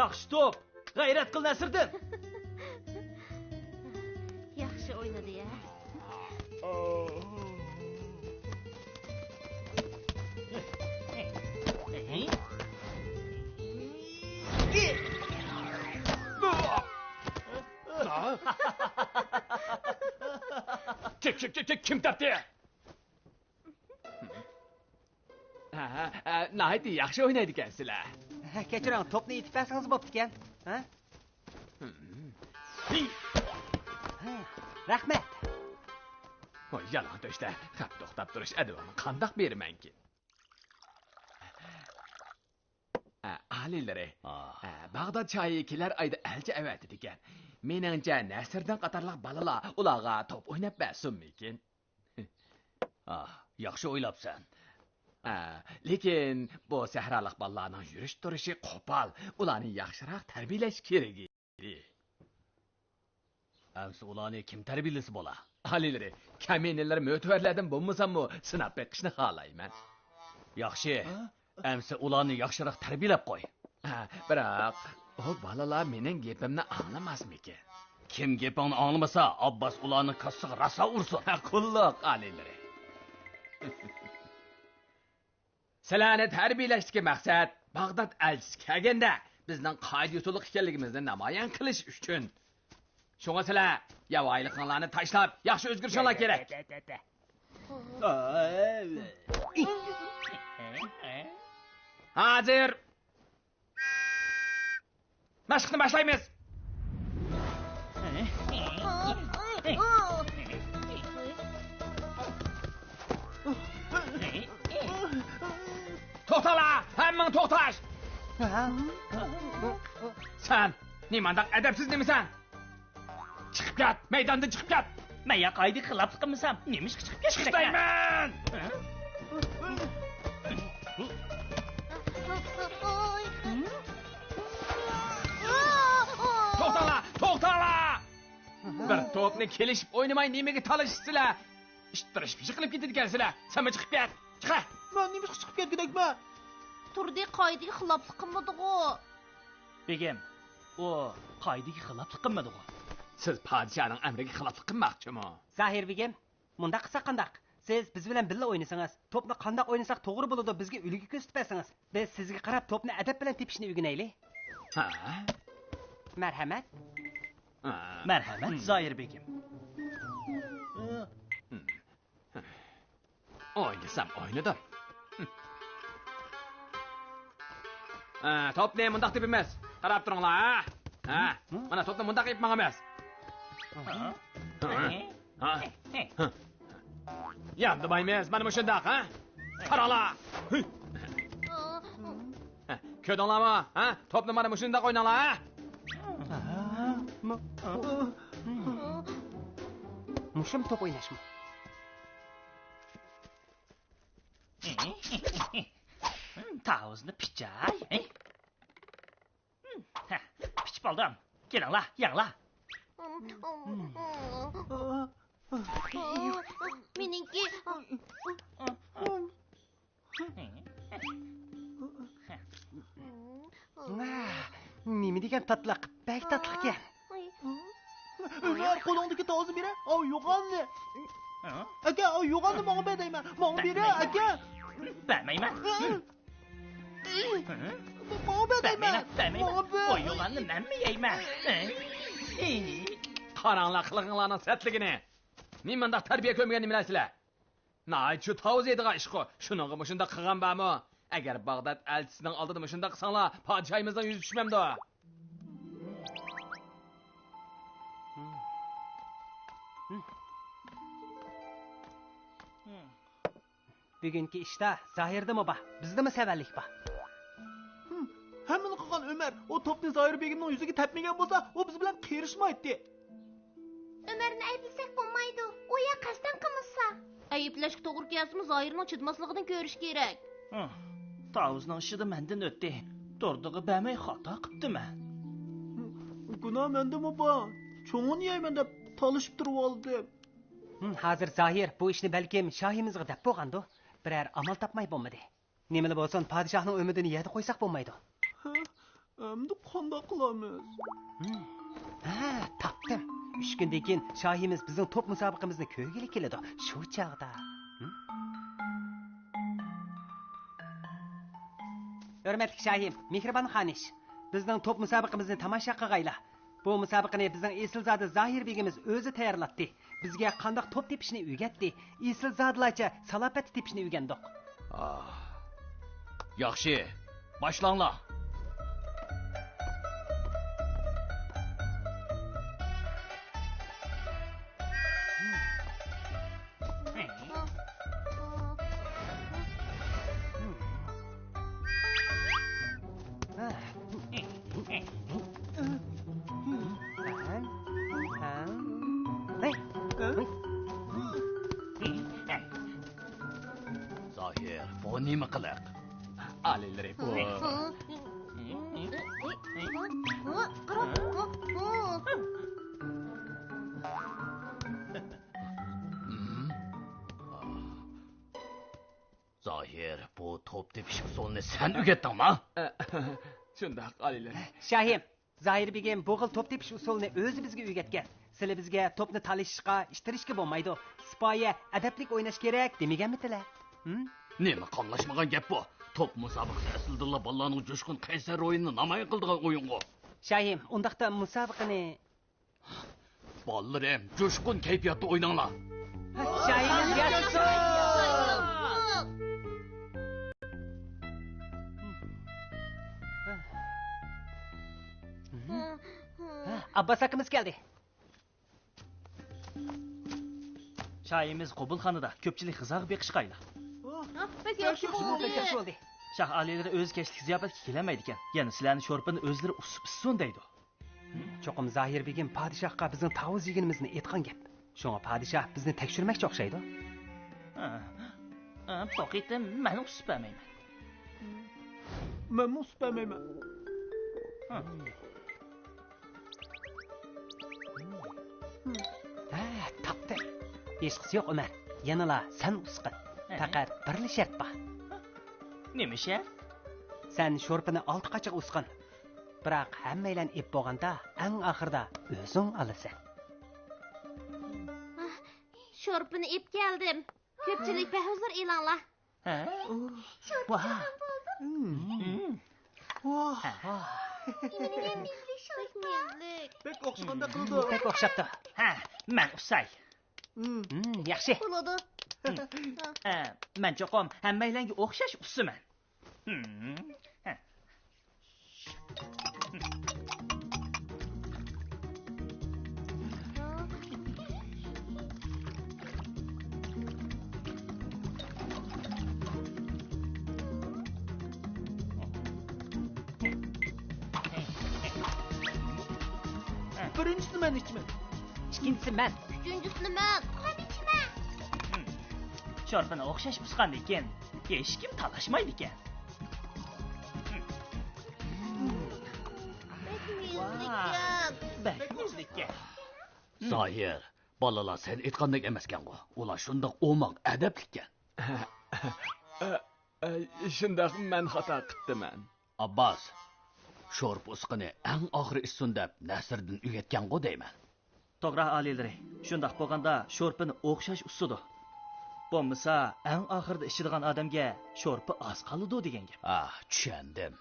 Yaxshi to'p. G'ayrat qil Nasriddin. Yaxshi o'ynadi ya. Kim topdi? Nihoyat yaxshi o'ynaydi ekansizlar. Kechiring, to'pni yetib bersangiz bo'pti ekan. Ha? Rahmat. Voy, yalan to'shda. Xat to'xtab turish adabini qandoq beramanki? Alilari. Bag'dod shoyikilar ayda alcha avatdi ekan. Meningcha Nasriddin qatorliq balalar ularga to'p o'ynab bersinmikin. Yaxshi o'ylabsan. Lekin bu sahroliq bolalarning yurish turishi qo'pol. Ularni yaxshiroq tarbiyalash kerak. Amsi ularni kim tarbiyalasi bo'la? Alilari, kaminalar mo'tvarlardan bo'lmasa-mu sinab beqishni xohlayman. Yaxshi. Amsi ularni yaxshiroq tarbiyalab qo'y. Biroq o balalar mening gapimni anglamasmikin? Kim gapingni anglamasa, Abbos ularni kassiga rasa ursin. Qulluq alilari. Sizlarni tarbiyalashdagi maqsad Bag'dod elchisi kelganda bizning qoida usullik ekanligimizni namoyon qilish uchun. Shunga sizlar yavoyliqlarni tashlab, yaxshi o'zgarishlar kerak. Hozir mashqni boshlaymiz. To'xtala, hammang to'xtash. Sen nimandaq adabsiz nemisan? Chiqib ket, maydondan chiqib ket. Men qoida xiloflik qilmasam, nemish chiqib ketish kerak? Chiqmayman. To'xtala. Bir to'pni kelishib o'ynamay nimaga talashibsizlar? Ishtirish pishi qilib ketadikansizlar. Sen chiqib ket. Chiq. Men nima chiqib ketgidakman? Turdi qoidaga xiloflik qilmadi-ku. Begim, u qoidaga xiloflik qilmadi-ku. Siz podshohning amriga xiloflik qilmoqchimi? Zahir begim, bunda qilsa qandaq? Siz biz bilan birga o'ynasangiz, to'pni qandoq o'ynasak to'g'ri bo'ladi, bizga ulgi ko'rsatib bersangiz, biz sizga qarab to'pni adab bilan tepishni o'rganaylik. Marhamat. Marhamat, Zoir begim. O'ynasam o'ynadim. To'pni mundaq deb emas. Qarab turinglar, ha? Mana to'pni mundaq qilib maqamas. Yam demaymiz, mana shundaq, ha? Qaranglar. Ko'rdinglarmi? Ha? To'pni mana shundaq o'ynanglar, ha? Mushum to'p o'ynashmi? Tavzni pichay. Pichib oldim. Kelinglar, yanglar. Meningki nima degan tatliq, bak tatliq ekan. Ular qo'lingdagi tozni bera. Yo'g'onni. Aka, yo'g'onni menga ber deyman. Menga bera, aka. Bermayman. Menga ber deyman. O yo'g'onni menmi yeyman? Qaranglar qilinglarning satligini. Nimandaq tarbiya ko'rmagan nimalasizlar? Naychu tavz edigan ish qo. Shuningga shunda qilgan bormi? Agar Bag'dod elchisining oldida shunda qilsanglar, podshohimizdan yuz tushmamdi. Bugungi ishda Zohirdami bor? Bizdami savallik bor? Hammani qilgan Umar, o to'pni Zohir begimning yuziga tepmagan bo'lsa, u biz bilan qerishmaydi. Ömer'ni ayıplasak olmaydı. O ya qasdan qilmasa. Ayıplashga to'g'ri kelsimi Zoirning chidmasligidan ko'rish kerak. Tavuzning ishida mendan o'tdi. To'rdig'i bamay xato qilibdiman. Günah mendem opa. Çoğun yeymen dep talışıp durup aldım. Hazır Zahir bu ishni balkim shohimizga deb bo'lgandi. Biror amal topmay bo'lmadi. Nimali bo'lsin, podshohning umidini yerda qo'ysak bo'lmaydi. Endi qanday qilamiz? Ha, topdim. 3 kundan keyin shohimiz bizning top musobaqamizni ko'rgili keladi. Shu chog'da. Hurmatli shohim, mehribon xonish. Bizning top musobaqamizni tomosha qilg'aylar. Bu musobaqani bizning Esilzoda Zohir begimiz o'zi tayyorlatdi. Bizga qanday top tepishni o'rgatdi. Esilzodalarcha salopati tepishni o'rgandik. Yaxshi, boshlanglar. Zohir, bu nima qiliq? Aliylari bu. Zohir, bu top tepish usulini sen o'rgatdingmi? Shundoq aliylari. Shohim, Zohir begim bu xil top tepish usulini o'zi bizga o'rgatgan. Sizlar bizga topni talishishga, ishtirishga bo'lmaydi. Sipoya, adablik o'ynash kerak demaganmidinglar? Nima qamlashmagan gap bu? Top musobaqasi aslida bolalarning jo'shqin qaysar o'yinini namoyon qildigan o'yin-ku. Shohim, undaqda musobaqani Bolalarım, jo'shqin kayfiyatda o'ynanglar. Shohim yaxshi. Abbas akamiz keldi. Shohimiz qabulxonada ko'pchilik qiziq beqishqaylar. Bek yaxshi bo'ldi. Shoh aliylari o'z kechlik ziyofatga kelamaydi ekan. Yana sizlarni sho'rpini o'zlari usib deydi. Cho'qim Zohir begim podshohga bizning tavuz yeginimizni aytgan gap. Shunga podshoh bizni tekshirmoqchi o'xshaydi. Poqitim meni uspamayman. Men muspamayman. Topdi. Hechqisi yo'q Umar. Yanala sen usqin. Faqat bir shart bor. Nima shart? Sen sho'rpini 6 qachiq usqin. Biroq hammanglar ep bo'lganda, eng oxirida o'zing olasan. Sho'rpini ep keldim. Ko'pchilik behuzur e'lonlar. Vah. Vah. Bek o'xshaganda qildi. Bek o'xshabdi. Men usay. Yaxshi. Bo'ladi. Men cho'qim hammanglarga o'xshash usiman. Birincisini men içmem. Ikkinchisi men. Uchinchisini men. Qanichiman. Sho'rpini o'xshash usqandan keyin hech kim talashmaydi ekan. Bekmizlikka. Zohir, bolalar sen aytgandek emaskan-ku. Ular shundoq o'moq adablikkan. Shundoq men xato qilibman. Abbas, sho'rp usqini eng oxiri issun deb Nasriddin o'rgatgan-ku deyman. To'g'ri aliylari, shundoq bo'lganda sho'rpini o'xshash usudi. Bo'lmasa, eng oxirida ishadigan odamga sho'rpi oz qoladi degan gap. Tushundim.